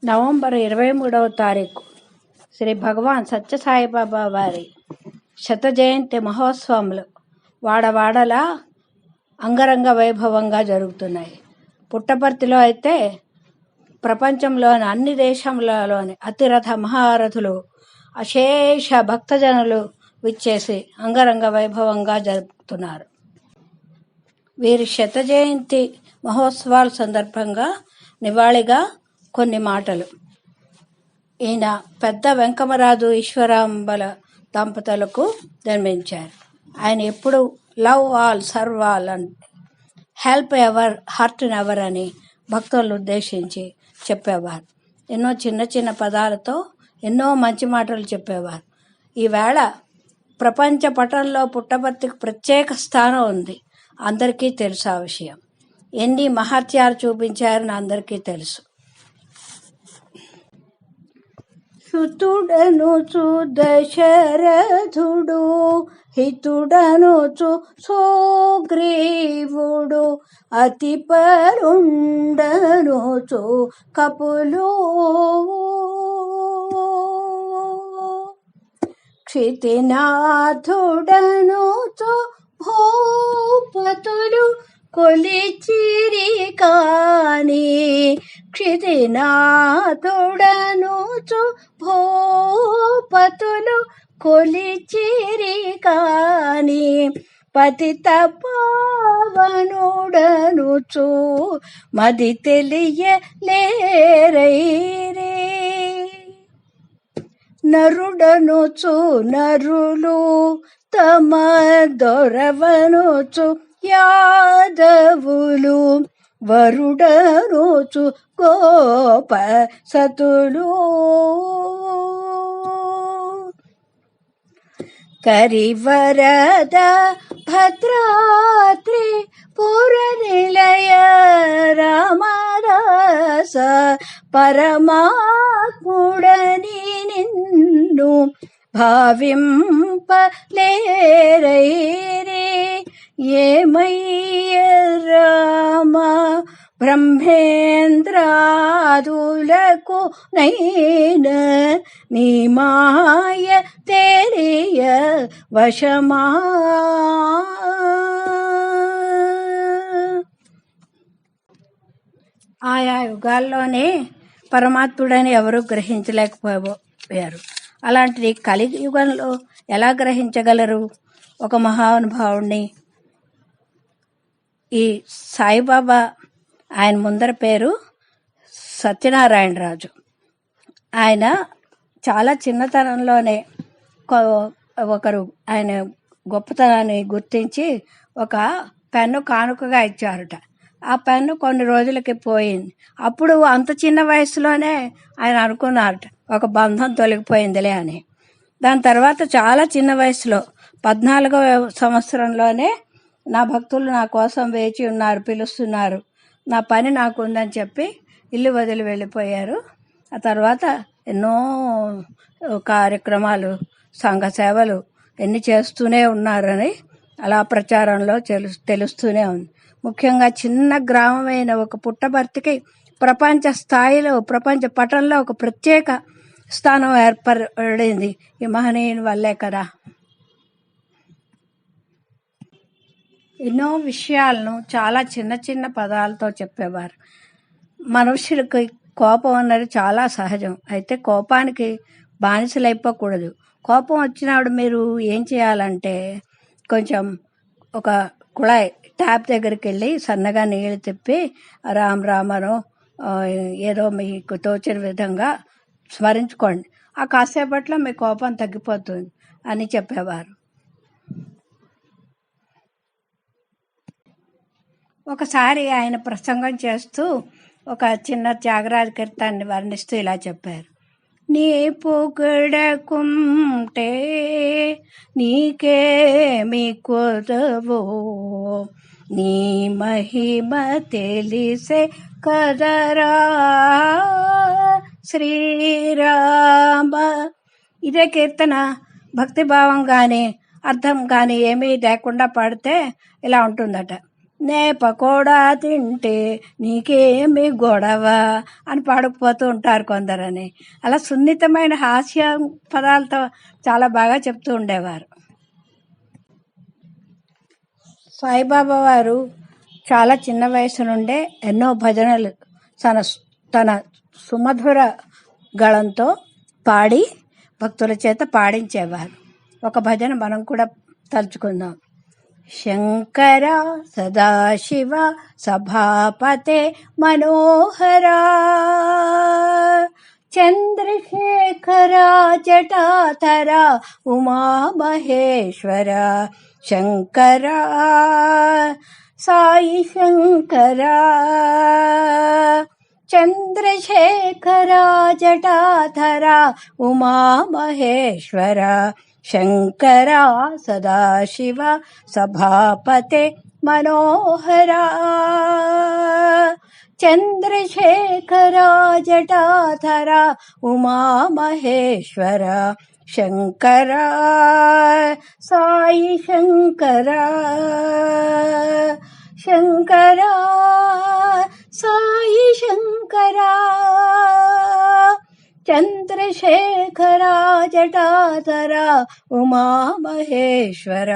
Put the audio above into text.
November 23వ తారీఖు శ్రీ భగవాన్ సత్యసాయిబాబా వారి శత జయంతి మహోత్సవములు వాడవాడలా అంగరంగ వైభవంగా జరుగుతున్నాయి. పుట్టపర్తిలో అయితే ప్రపంచంలోని అన్ని దేశములలోని అతిరథ మహారథులు అశేష భక్తజనులు విచ్చేసి అంగరంగ వైభవంగా జరుపుతున్నారు. వీరి శత జయంతి మహోత్సవాల సందర్భంగా నివాళిగా కొన్ని మాటలు. ఈయన పెద్ద వెంకమరాజు ఈశ్వరాంబల దంపతులకు జన్మించారు. ఆయన ఎప్పుడు love all serve all and help ever hurt never అని భక్తులను ఉద్దేశించి చెప్పేవారు. ఎన్నో చిన్న చిన్న పదాలతో ఎన్నో మంచి మాటలు చెప్పేవారు. ఈవేళ ప్రపంచ పటంలో పుట్టపర్తికి ప్రత్యేక స్థానం ఉంది. అందరికీ తెలుసు ఆ విషయం. ఎన్ని మహత్యాలు చూపించారని అందరికీ తెలుసు. సుతుడనుచు దశరథుడు, హితుడనుచు సుగ్రీవుడు, అతి పరుండనుచు కపులు, క్షితినాథుడనుచు భూపతులు కొలిచిరి కాని, క్షితినాథుడనుచు భూపతులు కొలిచిరి కాని, పతిత పావనుడనుచు మది తెలియలేరైరే, నరుడనుచు నరులు తమ దొరవనుచు యాదవులు, వరుడనుచు గోప సతులు, కరివరద భద్రాద్రి పురనిలయ రామదాస పరమాత్ముడని నిన్ను భావింపలేరైరే, ఏమయ్య రామ బ్రహ్మేంద్రాదులకు నైన నీ మాయ తెలియ వశమా. ఆయా యుగాల్లోనే పరమాత్ముడని ఎవరూ గ్రహించలేకపోయారు. అలాంటిది కలియుగంలో ఎలా గ్రహించగలరు? ఒక మహానుభావుడిని, ఈ సాయిబాబా, ఆయన ముందర పేరు సత్యనారాయణరాజు. ఆయన చాలా చిన్నతనంలోనే ఒకరు ఆయన గొప్పతనాన్ని గుర్తించి ఒక పెన్ను కానుకగా ఇచ్చారట. ఆ పెన్ను కొన్ని రోజులకి పోయింది. అప్పుడు అంత చిన్న వయసులోనే ఆయన అనుకున్నారట ఒక బంధం తొలగిపోయిందిలే అని. దాని తర్వాత చాలా చిన్న వయసులో 14వ సంవత్సరంలోనే నా భక్తులు నా కోసం వేచి ఉన్నారు, పిలుస్తున్నారు, నా పని నాకు ఉందని చెప్పి ఇల్లు వదిలి వెళ్ళిపోయారు. ఆ తర్వాత ఎన్నో కార్యక్రమాలు, సంఘ సేవలు ఎన్ని చేస్తూనే ఉన్నారని అలా ప్రచారంలో తెలుస్తూనే ఉంది. ముఖ్యంగా చిన్న గ్రామమైన ఒక పుట్టపర్తికి ప్రపంచ స్థాయిలో, ప్రపంచ పటంలో ఒక ప్రత్యేక స్థానం ఏర్పడింది ఈ మహనీయుని వల్లే కదా. ఎన్నో విషయాలను చాలా చిన్న చిన్న పదాలతో చెప్పేవారు. మనుషులకి కోపం అన్నది చాలా సహజం. అయితే కోపానికి బానిసలైపోకూడదు. కోపం వచ్చినప్పుడు మీరు ఏం చేయాలంటే, కొంచెం ఒక కుళాయి ట్యాప్ దగ్గరికి వెళ్ళి సన్నగా నీళ్ళు తిప్పి రామ్ రామను ఏదో మీకు తోచిన విధంగా స్మరించుకోండి. ఆ కాసేపట్లో మీ కోపం తగ్గిపోతుంది అని చెప్పేవారు. ఒకసారి ఆయన ప్రసంగం చేస్తూ ఒక చిన్న త్యాగరాజ కీర్తనాన్ని వర్ణిస్తూ ఇలా చెప్పారు. నీ పొగడకుంటే నీకేమి కొదవో, నీ మహిమ తెలిసే కదరా శ్రీరామ. ఇదే కీర్తన భక్తిభావం కానీ అర్థం కానీ ఏమీ లేకుండా పాడితే ఇలా ఉంటుందట. నే పకోడా తింటే నీకేమి గొడవ అని పాడుకుపోతూ ఉంటారు కొందరని. అలా సున్నితమైన హాస్య పదాలతో చాలా బాగా చెప్తూ ఉండేవారు. సాయిబాబా వారు చాలా చిన్న వయసు నుండే ఎన్నో భజనలు తన తన సుమధుర గళంతో పాడి భక్తుల చేత పాడించేవారు. ఒక భజన మనం కూడా తలుచుకుందాం. శంకర సదాశివ సభాపతే మనోహరా చంద్రశేఖర జటాధర ఉమామహేశ్వర శంకర సాయి శంకర చంద్రశేఖర జటాధర ఉమామహేశ్వర శంకర సదాశివ సభాపతే మనోహరా చంద్రశేఖర జటాధర ఉమామహేశ్వర శంకర సాయి శంకర శంకర సాయి శంకర చంద్రశేఖర జటాధర ఉమామహేశ్వర.